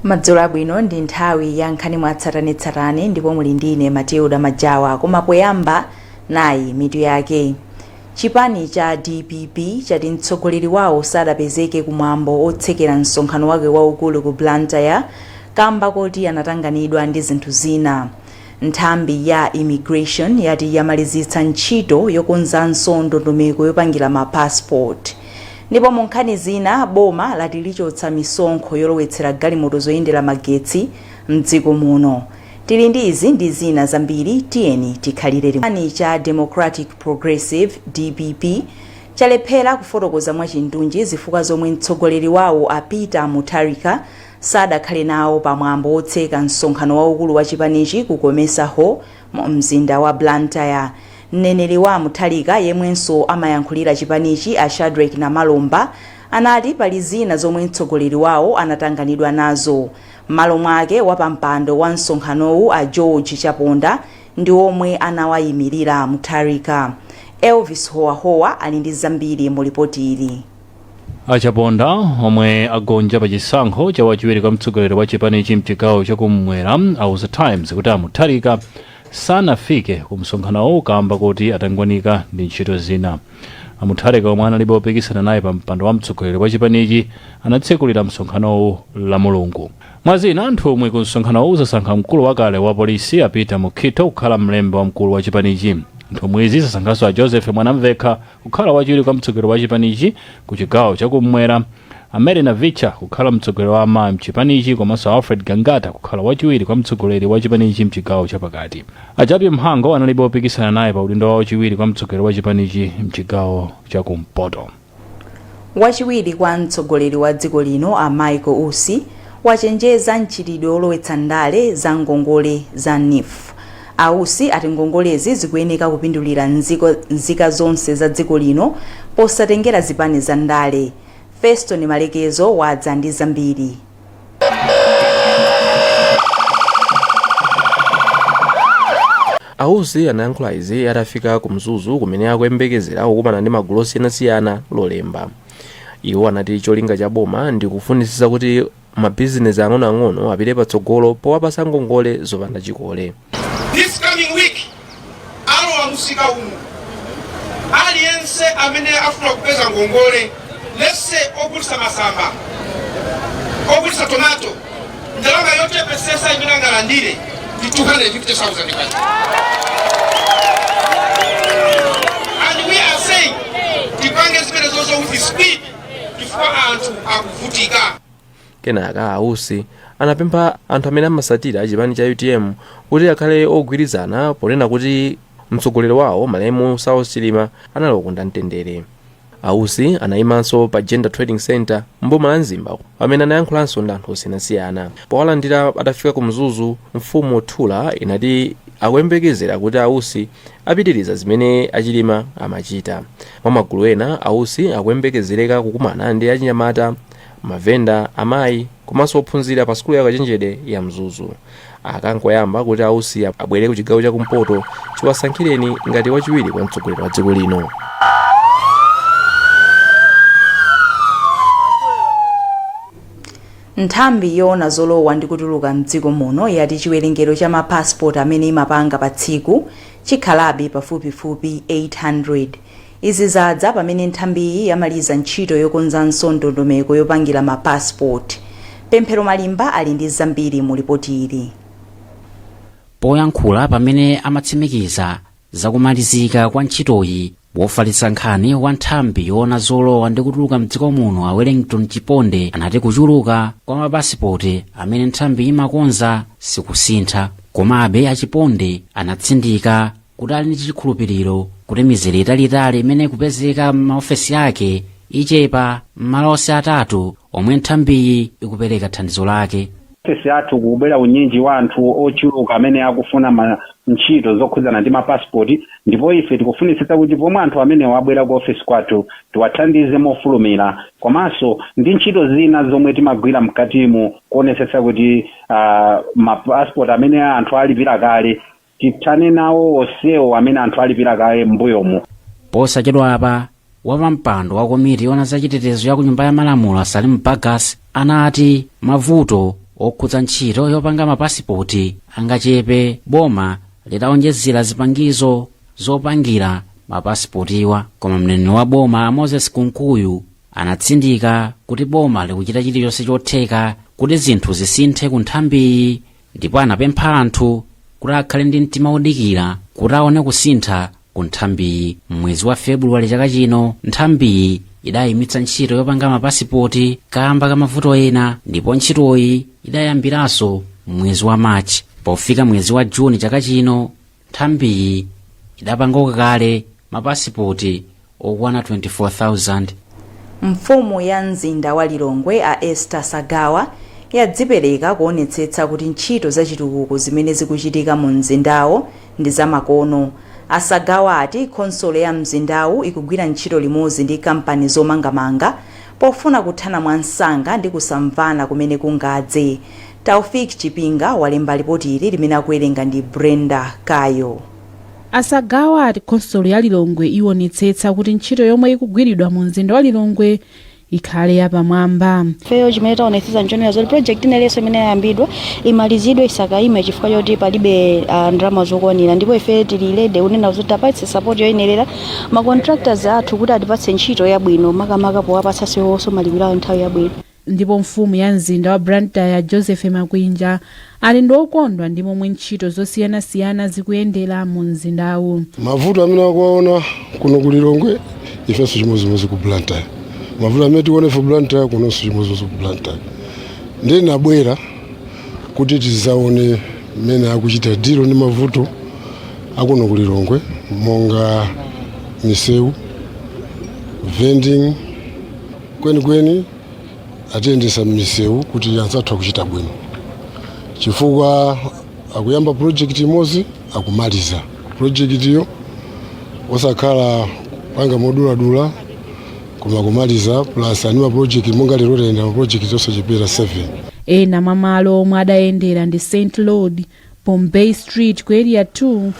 Madzulo abwino ndi nthawi ya nkhani mwatsatanetsatane ndipo muli ndine Matilda Majawa. Koma poyamba nayi mitu yake. Chipani cha DPP chati mtsogoleri wawo sadapezeke kumwambo otsekera msonkhano wake waukulu ku Blantyre kamba kuti anatanganidwa ndi zinthu zina. Nthambi ya immigration yati yamalizitsa ntchito yokonzanso ndondomeko yopangira mapassport. Ndipo mu nkhani zina boma lati lichotsa misonkho yolowetsera galimoto zoyendera magetsi mdziko muno. Tili ndi izi ndi zina zambiri, tiyeni tikhalire chipani cha Democratic Progressive DPP chalephera kufotokoza mwachindunji zifukwa zomwe mtsogoleri wawo a Peter Mutharika sadakhale nawo pamwambo otseka msonkhano waukulu wa chipanichi kukomesaho mu mzinda wa Blantyre. Mneneri wa Mutharika yemwenso amayankhulira chipanichi a Shadrack Namalomba anati pali zina zomwe mtsogoleri wawo anatanganidwa nazo. M'malo mwake wapampando wa msonkhanowu a George Chaponda ndi omwe anawayimirira Mutharika. Elvis Howahowa ali ndi zambiri mu ripoti ili. Achaponda omwe agonja pa chisankho cha wachiwiri kwa mtsogoleri wa chipanichi mchigawo chakumwera auza Times kuti Mutharika sanafike ku msonkhanowu kamba kuti atangwanika ndi ntchito zina. Mutharika omwe analibe opikisana naye pa mpando wa mtsogoleri wa chipanichi anatsekulira msonkhanowu la Mulungu. Mwazina anthu omwe ku msonkhanowu zasankha mkulu wakale wa polisi a Peter Mukhito kukhala mlembi wa mkulu wa chipanichi. Anthu omwezi zasankhanso a Joseph Mwanamvekha kukhala wachiwiri kwa mtsogoleri wa chipanichi ku chigawo chakumwera, Mary Navicha kukhala mtsogoleri wa amayi mchipanichi komanso Alfred Gangata kukhala wachiwiri kwa mtsogoleri wa chipanichi mchigawo chapakati. Achapi Mhango analibe opikisana naye pa udindo wa wachiwiri kwa mtsogoleri wa chipanichi mchigawo chakumpoto. Wachiwiri kwa mtsogoleri wa dziko lino a Michael Usi wachenjeza mchitidwe olowetsa ndale za ngongole za NIF. Ausi ati ngongolezi zikuyeneka kupindulira nzika zonse za dziko lino posatengera zipani za ndale. Festo ni malekezo wadza ndi zambiri. Ausi anayankhula izi atafika ku Mzuzu kumene akuyembekezera kukumana ndi magulu osiyanasiyana lolemba. Iwo anati cholinga cha boma ndi kufunisisa kuti mabizinesi ang'onoang'ono apite patsogolo powapasa ngongole zopanda chikole. This coming week alowa musika umu aliyense amene afuna kupeza ngongole, let's say ogulisa masamba, ogulisa tomato, ndalama yote pesesa imene angalandire ndi 250,000 kwacha. And we are saying tipange zimene zonse with speed chifukwa anthu akuvutika. Kenaka Ausi anapempha anthu amene amasatira chipani cha UTM kuti akhale ogwirizana ponena kuti mtsogoleri wawo Malemu South Chilima analokonda mtendere. Ausi anayimanso pa Gender Trading Center mboma la Nzimba amene anayankhulanso ndi anthu osiyanasiyana. Powalandira atafika ku Mzuzu, mfumu Thula inati akuyembekezera kuti Ausi apitiriza zimene Achilima amachita. Mwa magulu ena Ausi akuyembekezereka kukumana ndi achinyamata, mavenda, amayi komanso ophunzira pa sukulu ya Kachenjede ya Mzuzu. Akangoyamba kuti Ausi abwere ku chigawo chakumpoto chiwasankhireni ngati wachiwiri kwa mtsogoleri wa dziko lino. Nthambi yoona zolowa ndi kutuluka mdziko muno yati chiwerengero cha mapassport amene imapanga pa tsiku chikhalabe pafupifupi 800. Izi zadza pamene nthambiyi yamaliza ntchito yokonzanso ndondomeko yopangira mapassport. Pemphero Malimba ali ndi zambiri mu ripoti ili. Poyankhula pamene amatsimikiza zakumalizika kwa ntchitoyi, wofalitsa nkhani wa nthambi yoona zolowa ndi kutuluka mdziko muno a Wellington Chiponde anati kuchuluka kwa mapasipoti amene nthambi imakonza sikusintha. Komabe a Chiponde anatsindika kuti ali ndi chikhulupiriro kuti mizere italitali imene kupezeka m'maofesi ake ichepa m'malo onse atatu omwe nthambiyi ikupereka thandizo lake. Ofesi athu kubwera unyinji wa anthu ochuluka amene akufuna ntchito zokhudzana ndi mapasipoti, ndipo ife tikufunisitsa kuti pomwe anthu amene wabwera ku ofesi kwathu tiwathandize mofulumira, komanso ndi ntchito zina zomwe timagwira mkatimu kuonesesa kuti mapasipoti amene anthu alipira kale tithane nawo onsewo amene anthu alipira kale m'mbuyomu. Posachedwa apa wapampando wa komiti yoona za chitetezo ya ku nyumba ya malamulo Salim Bagas anati mavuto okhudza ntchito yopanga mapasipoti angachepe, boma lidawonjezera zipangizo zopangira mapasipotiwa. Koma mneneri wa boma Moses Kunkuyu anatsindika kuti boma likuchita chilichonse chotheka kuti zinthu zisinthe ku nthambiyi, ndipo anapempha anthu kuti akhale ndi mtima wodikira kuti aone kusintha ku nthambiyi. Mwezi wa Februwale chaka chino nthambiyi idayimitsa ntchito yopanga mapasipoti kamba ka mavuto ena, ndipo ntchitoyi idayambiranso mwezi wa Machi. Pofika mwezi wa Juni chaka chino nthambiyi idapanga kale mapasipoti okwana 24,000. Mfumu ya mzinda wa Lilongwe a Esther Sagawa yadzipereka kuonetsetsa kuti ntchito zachitukuko zimene zikuchitika mu mzindawo ndi zamakono. Asagawa ati konsolo ya mzindawu ikugwira ntchito limodzi ndi kampani zomangamanga pofuna kuthana mwansanga ndi kusamvana kumene kungadze. Taufik Chipinga walemba ripoti ili limene akuwerenga ndi Brenda Kayo. Asagawa ati konsolo ya Lilongwe ionetsetsa kuti ntchito yomwe ikugwiridwa mu mzinda wa Lilongwe ikhale yapamwamba. Feyo chimene taonetsetsa nchonera zoti project ineleso imene yayambidwa imalizidwe isakayime chifukwa choti palibe ndalama zokwanira, ndipo ife tililede unena kuti tapatse support yoyenerera ma contractors athu kuti atipatse ntchito yabwino makamaka powapatsa sewonso malipiro nthawi yabwino. Ndipo mfumu ya mzinda wa Blantyre Joseph Makwinja ali ndiokondwa ndi momwe ntchito zosiyanasiyana zikuyendera mu mzindawu. Mavuto amene akuona kuno ku Lilongwe ifenso chimodzimodzi ku Blantyre. Mavuto amene tione ku Blantyre kunonso chimodzimodzi ku Blantyre. Ndi nabwera kuti tizaone mmene akuchita dilo ndi mavuto akuno ku Lilongwe, monga misewu, vending, kwenikweni atiyendesa misewu kuti anzathu akuchita bwino. Chifukwa akuyamba project imodzi akumaliza project iyo osakhala panga moduladula koma kumaliza plus anima project monga lero tayenda project zonse chipera 7. Ena mamalo omwe adayendera ndi St. Lord, Bombay Street ku area 2.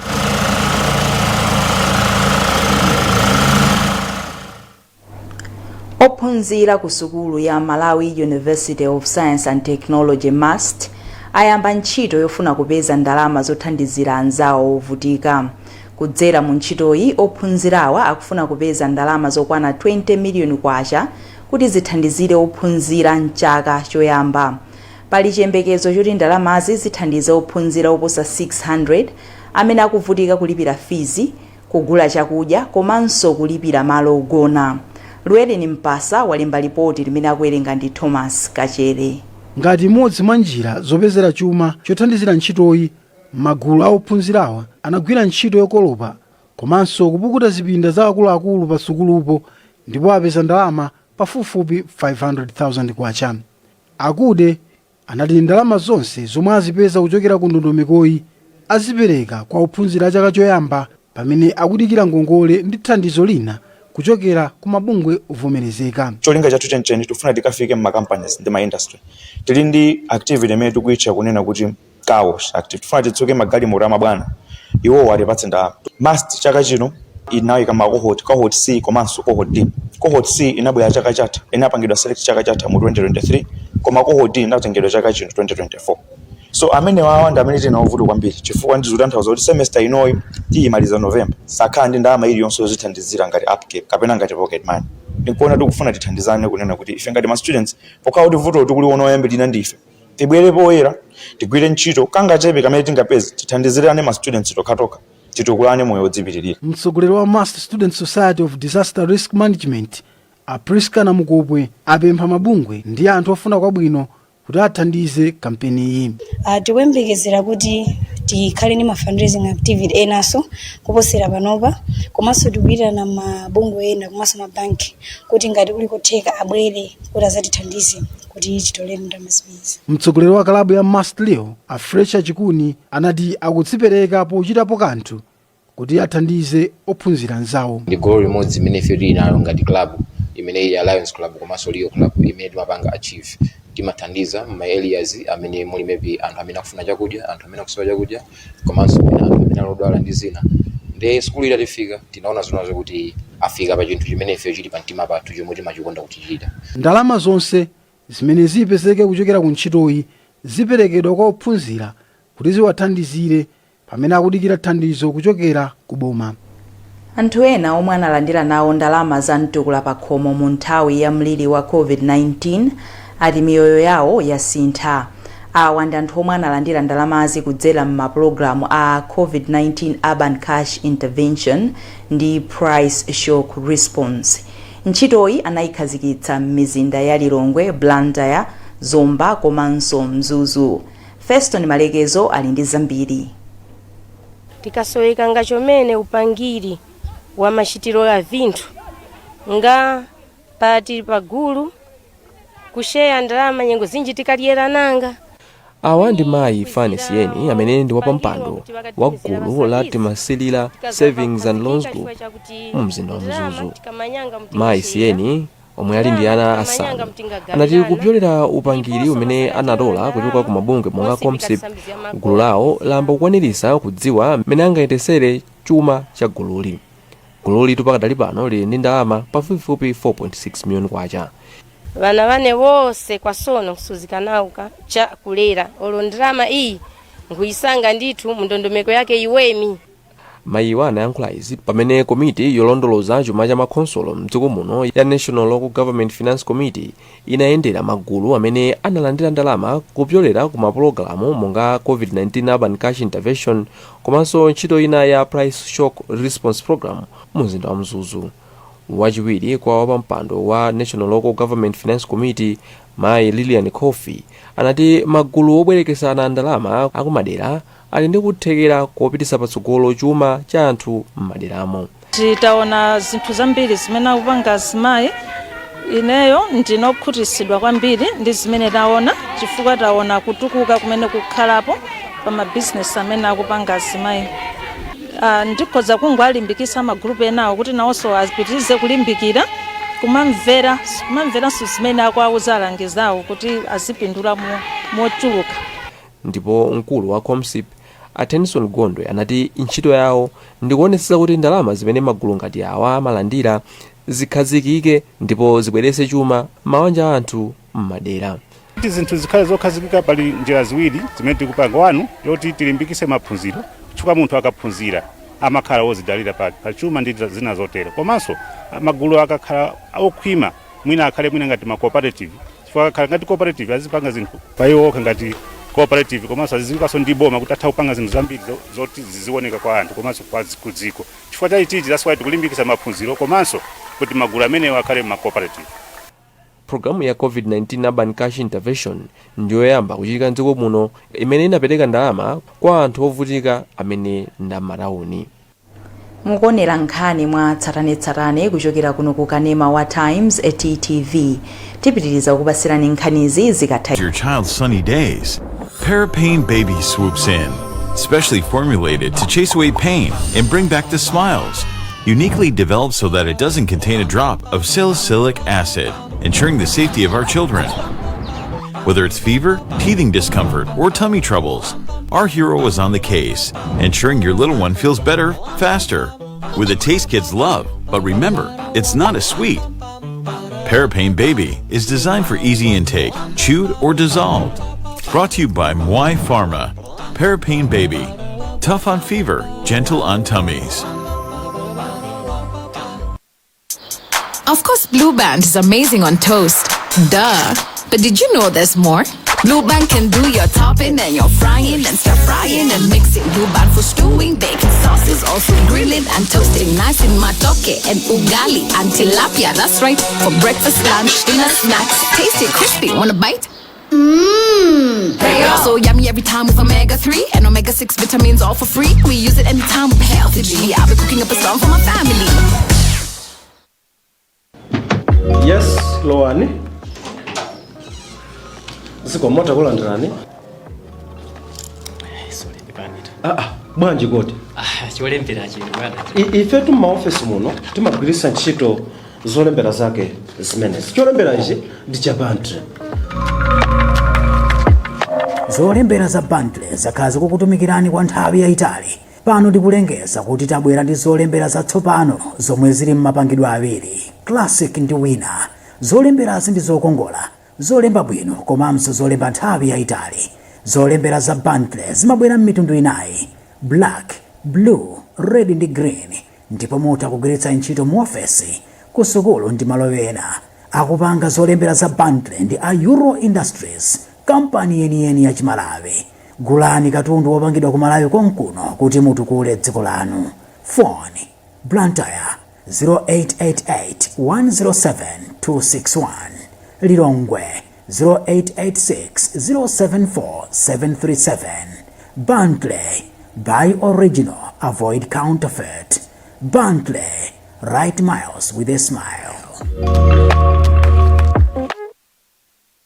Ophunzira ku sukulu ya Malawi University of Science and Technology MUST ayamba ntchito yofuna kupeza ndalama zothandizira anzawo ovutika. Kudzera mu ntchitoyi ophunzirawa akufuna kupeza ndalama zokwana 20 miliyoni kwacha kuti zithandizire ophunzira mchaka choyamba. Pali chiyembekezo choti ndalamazi zithandiza ophunzira oposa 600 amene akuvutika kulipira fizi, kugula chakudya komanso kulipira malo ogona. Lwere ni Mpasa walemba ripoti limene akuwerenga ndi Thomas Kachere. Ngati imodzi mwa njira zopezera chuma chothandizira ntchitoyi, magulu a ophunzirawa anagwira ntchito yokolopa komanso kupukuta zipinda za akuluakulu pa sukulupo, ndipo apeza ndalama pafupifupi 500,000 kwacha. Akude anati ndalama zonse zomwe azipeza kuchokera ku ndondomekoyi azipereka kwa ophunzira chaka choyamba pamene akudikira ngongole ndi thandizo lina kuchokera ku mabungwe ovomerezeka. Cholinga chathu chencheni tifuna tikafike mu companies ndi ma industry. Tili ndi activity imene tikuitcha kunena kuti kaos active. Tifuna titsuke magalimoto amabwana iwo walipatse ndalama. MUST chaka chino inawika ma cohort C komanso cohort D. Cohort C inabwera chaka chatha, inapangidwa select chaka chatha mu 2023, koma cohort D inatengedwa chaka chino 2024. So amene wawanda amene tinavuto kwambiri chifukwa ndi zotanthauza kuti semester inoyi tiyimaliza November sakhala ndi ndalama iliyonse yozithandizira ngati upkeep kapena ngati pocket money. Ndikuona tikufuna tithandizane kunena kuti ife ngati ma students pokawa kuti vuto tikuliona oyambe lina ndife tibwere poyera tigwire ntchito kangachepe kamene tingapeze tithandizirane ma students tokhatoka titukulane moyo wodzipitirira. Mtsogoleri wa MUST Student Society of Disaster Risk Management Priska Namukopwe apempha mabungwe ndi anthu ofuna kwabwino kuti athandize kampeni iyi. Tikuyembekezera kuti tikhale ni ma fundraising activity enaso kuposera panopa, komanso tikuyitana na mabungwe ena komanso mabanki kuti ngati kuli kotheka abwere kuti azatithandize kuti titolere ndalama zimenezi. Mtsogoleri wa klabu ya MUST leo Afresha Chikuni anati akudzipereka pochitapo kanthu kuti athandize ophunzira anzawo. Ndi golo limodzi imene ife tili nalo ngati club imene ili Alliance Club komanso Leo Club imene timapanga achieve timathandiza ma areas amene muli maybe anthu amene akufuna chakudya, anthu amene akusowa chakudya, komanso anthu amene alodwala ndi zina. Ndi skulu ila tifika tinaona zonazo kuti afika pa chinthu chimene ife chili pa mtima pathu chomwe timachikonda kuchichita. Ndalama zonse zimene zipezeke kuchokera ku ntchitoyi ziperekedwa kwa ophunzira kuti ziwathandizire pamene akudikira thandizo kuchokera ku boma. Anthu ena omwe analandira nawo ndalama za mtukula pa khomo mu nthawi ya mliri wa COVID-19 ati miyoyo yawo yasintha. Awa ndi anthu omwe analandira ndalamazi kudzera m'mapulogalamu a COVID-19 Urban Cash Intervention ndi Price Shock Response. Ntchitoyi anayikhazikitsa m'mizinda ya Lilongwe, Blantyre, Zomba komanso Mzuzu. Feston Malekezo ali ndi zambiri. Tikasoweka ngachomene upangiri wa machitiro ya vinthu nga pati pagulu kusheya ndalama nyengo zinji tikaliera nanga. Awa ndi mayi Fanny Sieni amene ndi wapampando wa gulu la Timasilila Savings and Loans Group mu mzinda wa Mzuzu. Mayi Sieni omwe ali ndi ana asanu anati kupyolera upangiri umene anatola kuchoka ku mabungwe monga Comsip, gulu lawo lamba kukwanirisa kudziwa mmene angayendesere chuma cha gululi. Gululi tupakadali pano lili ndi ndalama pafupifupi 4.6 miliyoni kwacha. Vana vane wose kwa sono kusuzikanauka cha kulera olo ndalama iyi nkuyisanga ndithu mndondomeko yake iwemi. Mayiwa anayankhula izi pamene komiti yolondoloza chuma cha makhonsolo mdziko muno ya National Local Government Finance Committee inayendera magulu amene analandira ndalama kupyolera ku mapulogalamu monga COVID-19 Urban Cash Intervention komanso ntchito ina ya Price Shock Response Program mu mzinda wa Mzuzu. Wachiwiri kwa wapampando wa National Local Government Finance Committee Mayi Lilian Coffey anati magulu obwerekesana ndalama akumadera ali ndi kuthekera kopitisa patsogolo chuma cha anthu m'maderamo. Titaona zinthu zambiri zimene akupanga azimayi, ineyo ndinokhutisidwa kwambiri ndi zimene taona chifukwa taona kutukuka kumene kukhalapo pa mabizinesi amene akupanga azimayi. Ndikhoza kungwalimbikisa magrupu enawo kuti nawonso apitirize kulimbikira kumamveranso zimene akuwauza alangizawo kuti azipindula mochuluka. Ndipo mkulu wa Comsip Tennyson Gondwe anati ntchito yawo ndikuonetsa kuti ndalama zimene magulu ngati awa amalandira zikhazikike ndipo zibweretse chuma mawanja a anthu m'madera. Zinthu zikhale zokhazikika pali njira ziwiri zimene tikupanga. Wanu yoti tilimbikise maphunziro chifukwa munthu akaphunzira amakhala wozidalira pa chuma ndi zina zotero. Komanso magulu akakhala okhwima mwina akhale mwina ngati ma cooperative chifukwa akhala ngati cooperative azipanga zinthu pa iwo ngati cooperative komanso azizikaso ndi boma kuti atha kupanga zinthu zambiri zoti zizioneka kwa anthu komanso kwa kudziko. Chifukwa chaichichi that's why tikulimbikisa maphunziro komanso kuti magulu amenewo akhale ma cooperative. Programu ya COVID-19 Urban Cash Intervention ndiyo yamba kuchitika mdziko muno imene inapereka ndalama kwa anthu ovutika amene ndamatauni. Mukuonera nkhani mwa tsatanetsatane kuchokera kuno ku Kanema wa Times TTV. Tipitiriza kupasirani nkhanizi zikatha. Your child's sunny days. Parapain Baby swoops in, specially formulated to chase away pain and bring back the smiles. Uniquely developed so that it doesn't contain a drop of salicylic acid, ensuring the safety of our children. Whether it's fever, teething discomfort, or tummy troubles, our hero is on the case, ensuring your little one feels better, faster, with a taste kids love. But remember, it's not a sweet. Parapain Baby is designed for easy intake, chewed or dissolved. Brought to you by Mwai Pharma. Parapain Baby. Tough on fever, gentle on tummies. Of course, Blue Band is amazing on toast. Duh. But did you know there's more? Blue Band can do your topping and your frying and stir frying and mixing. Blue Band for stewing, baking sauces, also grilling and toasting. Nice in matoke and ugali and tilapia. That's right. For breakfast, lunch, dinner, snacks. Tasty, crispy. Want a bite? Mmm. So yummy every time with omega-3 and omega-6 vitamins all for free. We use it anytime with healthy G. I'll be cooking up a song for my family. Yes, Loani. Siko mota kulandirani. Sorry, ndipanita. Bwanji goti. Cholembera chino bwana. Ife tu ma office muno timagwirisa ntchito zolembera zake zimene. Cholembera ichi ndi cha bundle. Zolembera za bundle zakazi kukutumikirani kwa nthawi yayitali. Pano ndikulengeza kuti tabwera ndi zolembera zatsopano zomwe zili m'mapangidwe awiri, classic ndi winner. Zolemberazi ndi zokongola zolemba bwino komanso zolemba nthawi yayitali. Zolembera za Bantle zimabwera m'mitundu inayi: black, blue, red ndi green, ndipo mutha kugwiritsa ntchito mu ofesi, ku sukulu ndi malo ena. Akupanga zolembera za Bantle ndi a Euro Industries, kampani yeniyeni ya Chimalawi. Gulani katundu wopangidwa ku Malawi konkuno kuti mutukule dziko lanu. Phone Blantyre 0888 107 261, Lilongwe 0886 074 737. Bantle, buy original, avoid counterfeit. Bantle, right miles with a smile.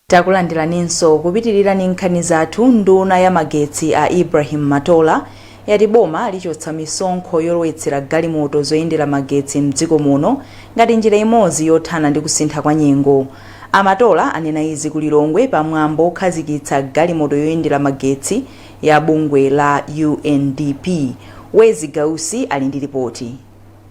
Takulandiraninso kupitirira ni nkhani zathu. Nduna ya magetsi a Ibrahim Matola yati boma lichotsa misonkho yolowetsera galimoto zoyendera magetsi mdziko muno ngati njira imodzi yothana ndi kusintha kwa nyengo. Amatola anena izi ku Lilongwe pamwambo okhazikitsa galimoto yoyendera magetsi ya bungwe la UNDP. Wezi Gausi ali ndi ripoti.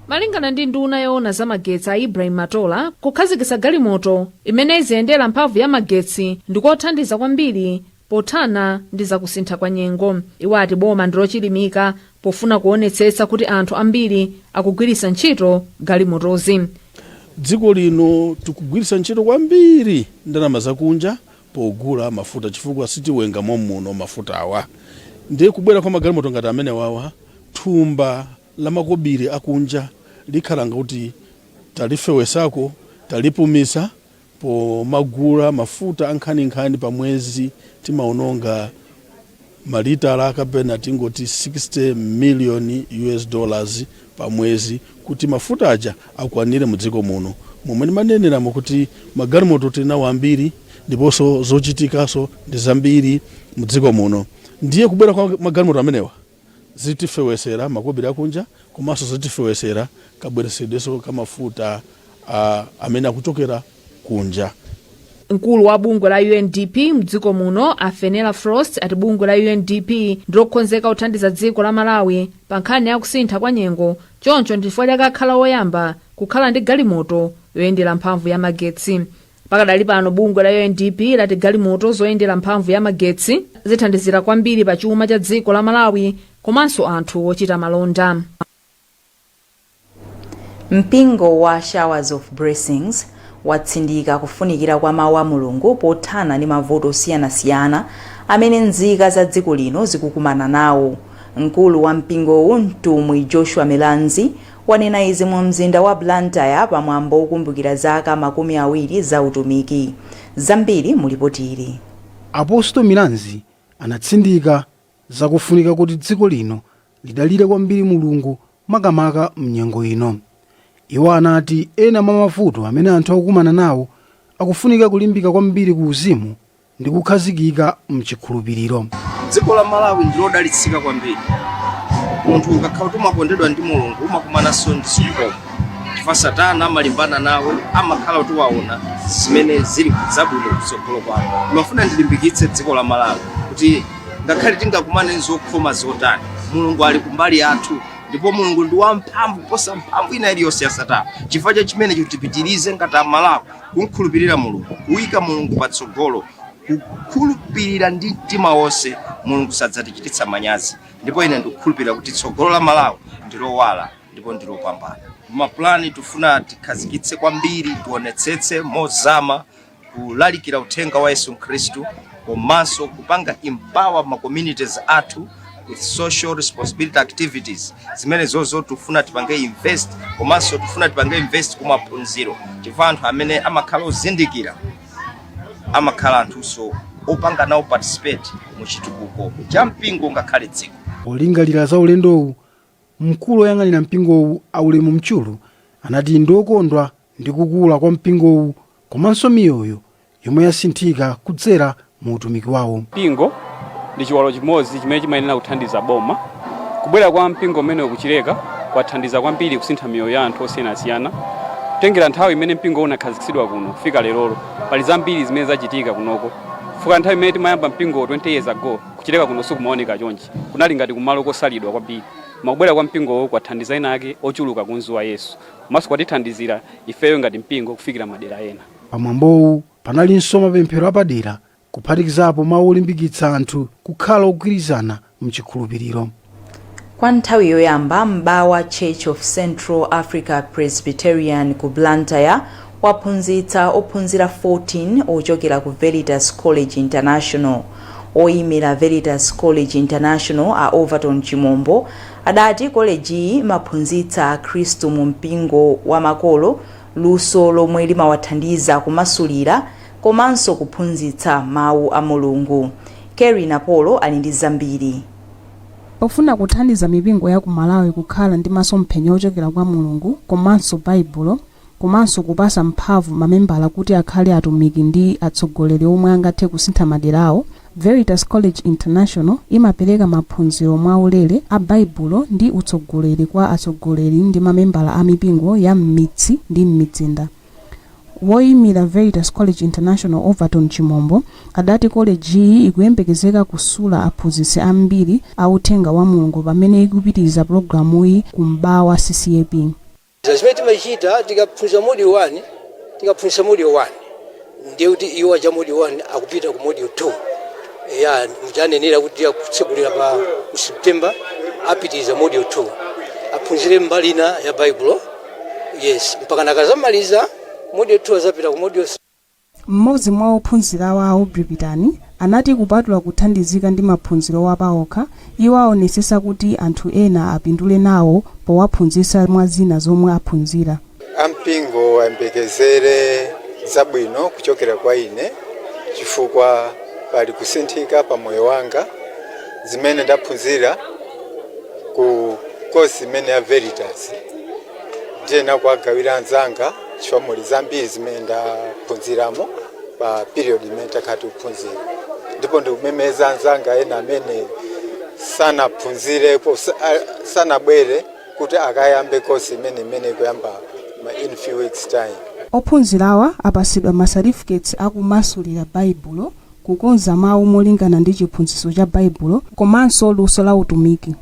Malingana ndi nduna yoona za magetsi a Ibrahim Matola, kukhazikitsa galimoto imene iziyendera mphamvu ya magetsi ndikothandiza kwambiri pothana ndi zakusintha kwa nyengo. Iwo ati boma ndilochilimika pofuna kuonetsetsa kuti anthu ambiri akugwiritsa ntchito galimotozi. Dziko lino tikugwiritsa ntchito kwambiri ndalama zakunja pogula mafuta chifukwa sitiwenga muno mafuta awa. Ndiye kubwera kwa magalimoto ngati amene wawa, thumba la makobiri akunja likhala kuti talifewesako, talipumisa po magula mafuta ankhani pa mwezi timaononga malitala kapena tingoti $60 million pa mwezi kuti mafuta aja akwanire mudziko muno. Momwe manenera kuti magalimoto tinawo ambiri ndiponso zochitikaso ndi zambiri mudziko muno. Ndiye kubwera kwa magalimoto amenewa zitifewesera makobiri akunja komanso zitifewesera kabweresedweso kamafuta amene akuchokera kunja. Mkulu wa bungwe la UNDP mdziko muno Afenela Frost ati bungwe la UNDP ndilokonzeka kuthandiza dziko la Malawi pa nkhani ya kusintha kwa nyengo. Choncho ndifukwa lakakhala woyamba kukhala ndi galimoto yoyendera mphamvu ya magetsi. Pakadali pano bungwe la UNDP lati galimoto zoyendera mphamvu ya magetsi zithandizira kwambiri pa chuma cha dziko la Malawi komanso anthu ochita malonda. Mpingo wa Showers of Blessings watsindika kufunikira kwa mawu a Mulungu pothana ndi mavuto osiyanasiyana amene nzika za dziko lino zikukumana nawo. Mkulu wa mpingowu mtumwi Joshua Melanzi wanena izi mu mzinda wa Blantyre pamwambo okumbukira zaka 20 za utumiki. Zambiri mulipotiri. Apostle Melanzi anatsindika zakufunika kuti dziko lino lidalire kwambiri Mulungu makamaka mnyengo ino. Iwo anati ena mwa mavuto amene anthu akukumana nawo akufunika kulimbika kwambiri ku uzimu ndi kukhazikika mchikhulupiriro. Dziko la Malawi ndilodalitsika kwambiri. Munthu ukakhala umakondedwa ndi Mulungu umakumananso ndi zokoma. Chifukwa Satana amalimbana nawe amakhala kuti waona zimene zili zabwino kutsogolo kwako. Ndimafuna ndilimbikitse dziko la Malawi kuti ngakhale tingakumane zokhoma zotani, Mulungu ali kumbali yathu. Ndipo Mulungu ndi wamphamvu kuposa mphamvu ina iliyonse ya Satana. Chifukwa chimene chitipitirize ngati Amalawi kunkhulupirira Mulungu, kuyika Mulungu patsogolo, kukhulupirira ndi mtima wonse, Mulungu sadzatichititsa manyazi. Ndipo ine ndikukhulupirira kuti tsogolo la Malawi ndilowala ndipo ndilopambana. Mapulani tufuna tikhazikitse kwambiri, tionetsetse mozama kulalikira uthenga wa Yesu Khristu komanso kupanga empower ma communities athu with social responsibility activities. Zimene zozo tufuna tipange invest komanso tufuna tipange invest kumaphunziro. Chifukwa anthu amene amakhala ozindikira amakhala anthuso opanga nawo participate mu chitukuko cha mpingo ngakhale dziko. Polingalira za ulendowu, mkulu oyang'anira mpingowu Aulemu Mchulu anati ndokondwa ndi kukula kwa mpingowu komanso miyoyo yomwe yasinthika kudzera mu utumiki wawo. Mpingo ndi chiwalo chimodzi chimene chimayenera kuthandiza boma. Kubwera kwa mpingo umene ukuchileka kwathandiza kwambiri kusintha miyoyo ya anthu osiyanasiyana. Kutengera nthawi imene mpingo unakhazikitsidwa kuno kufika lero pali zambiri zimene zachitika kunoko. Fuka nthawi imene timayamba mpingo 20 years ago kuchileka kuno sikumaoneka chonchi, kunali ngati kumalo kosalidwa kwambiri. Makubwera kwa mpingo kwathandiza ena ake ochuluka kunzu wa Yesu, komanso kwatithandizira ifeyo ngati mpingo kufikira madera ena. Pamwambowu panalinso mapemphero apadera kuphatikizapo mawu olimbikitsa anthu kukhala ogwirizana mchikhulupiriro. Kwa nthawi yoyamba m'bawa Church of Central Africa Presbyterian ku Blantyre waphunzitsa ophunzira 14 ochokera ku Veritas College International. Oyimira Veritas College International a Overton Chimombo adati koleji imaphunzitsa akhristu mu mpingo wa makolo luso lomwe limawathandiza kumasulira komanso kuphunzitsa mawu a Mulungu. Kerry Napolo ali ndi zambiri. Pofuna kuthandiza mipingo ya ku Malawi kukhala ndi masomphenya ochokera kwa Mulungu komanso Baibulo komanso kupasa mphamvu mamembala kuti akhale atumiki ndi atsogoleri omwe angathe kusintha maderawo, Veritas College International imapereka maphunziro mwaulere a Baibulo ndi utsogoleri kwa atsogoleri ndi mamembala a mipingo ya m'midzi ndi m'mizinda. Woyimira Veritas College International Overton Chimombo adati college iyi ikuyembekezeka kusula aphunzitsi ambiri a uthenga wa Mulungu pamene ikupitiriza programu iyi ku m'bawa CCAP. Zimene timachita tikaphunzitsa module 1 ndiye kuti iwo aja module 1 akupita ku module 2 ya mjanenera kuti akutsegulira pa September apitiriza module 2 aphunzire mbali ina ya Bible. Yes, mpaka nakazamaliza module 2 azapita ku module 3. Mmodzi mwa ophunzira wawo Bribitani anati kupatula kuthandizika ndi maphunziro apaokha, iwo aonesesa kuti anthu ena apindule nawo powaphunzitsa mwa zina zomwe aphunzira. Ampingo ayembekezere zabwino kuchokera kwa ine chifukwa pali kusinthika pa moyo wanga zimene ndaphunzira ku kosi imene ya Veritas. Ndiyena kuagawira anzanga chifukwa muli zambiri zimene ndaphunziramo pa period imene takati kuphunzira. Ndipo ndikumemeza anzanga ena amene sanaphunzirepo sanabwere kuti akayambe kosi imene kuyamba in few weeks time. Ophunzirawa apasidwa ma certificates akumasulira Baibulo, kukonza mawu molingana ndi chiphunzitso cha Baibulo komanso luso la utumiki.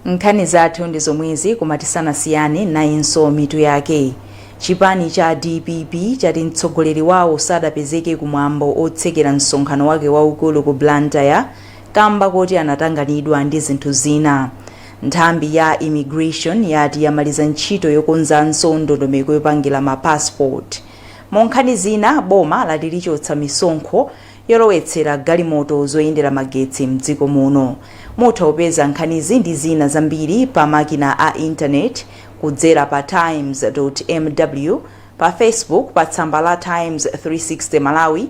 Nkhani zathu ndi zomwezi kumatisanasiyane nayinso mitu yake. Chipani cha DPP chati mtsogoleri wawo sadapezeke kumwambo otsekera msonkhano wake waukulu ku Blantyre kamba kuti anatanganidwa ndi zinthu zina. Nthambi ya immigration yati yamaliza ntchito yokonzanso ndondomeko yopangira ma passport. Monkhani zina boma lati lichotsa misonkho yolowetsera galimoto zoyendera magetsi mdziko muno. Mutha kupeza nkhanizi ndi zina zambiri pa makina a internet kudzera pa times.mw, pa Facebook pa tsamba la Times 360 Malawi,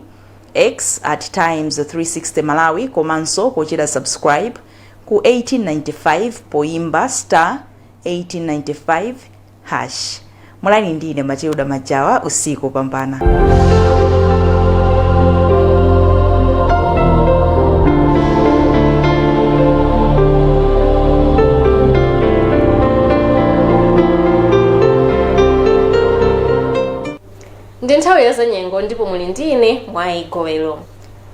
X @Times 360 Malawi komanso pochita subscribe ku 1895 poimba *1895#. Mulani ndine Matilda Majawa, usiku pambana. Ndi nthawi ya zanyengo ndipo muli ndine Mwayigowelo.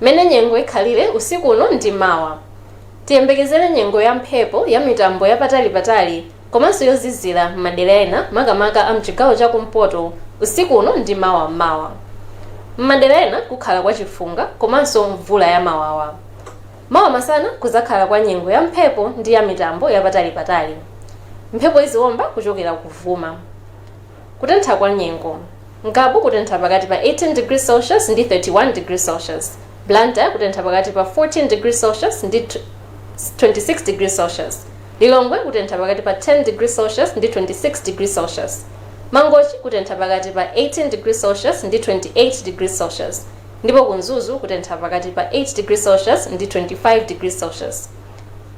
Mene nyengo ikhalire usiku uno ndi mawa. Tiyembekezere nyengo ya mphepo ya mitambo yapatali-patali komanso yozizira m'madera ena makamaka a mchigawo chakumpoto usiku uno ndi mawa. M'madera ena kukhala kwa chifunga komanso mvula ya mawawa. Mawa masana kuzakhala kwa nyengo ya mphepo ndi ya mitambo yapatali-patali. Mphepo iziwomba kuchokera kuvuma. Kutentha kwa nyengo. Ngabu kutentha pakati pa 18 degrees Celsius ndi 31 degrees Celsius. Blantyre kutentha pakati pa 14 degrees Celsius ndi 26 degrees Celsius. Lilongwe kutentha pakati pa 10 degrees Celsius ndi 26 degrees Celsius. Mangochi kutentha pakati pa 18 degrees Celsius ndi 28 degrees Celsius. Ndipo kunzuzu kutentha pakati pa 8 degrees Celsius ndi 25 degrees Celsius.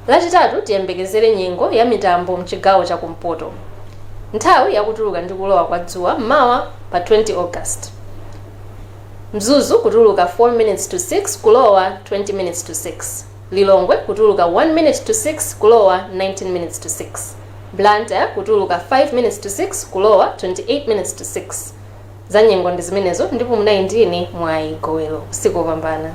Lachitatu tiyembekezere nyengo ya mitambo mchigawo chakumpoto. Nthawi yakutuluka ndi kulowa kwa dzuwa mawa pa 20 August. Mzuzu kutuluka 4 minutes to 6 kulowa 20 minutes to 6. Lilongwe kutuluka 1 minute to 6 kulowa 19 minutes to 6. Blantyre kutuluka 5 minutes to 6 kulowa 28 minutes to 6. Zanyengo ndi zimenezo ndipo munali ndine Mwayigowelo. Usiku wopambana.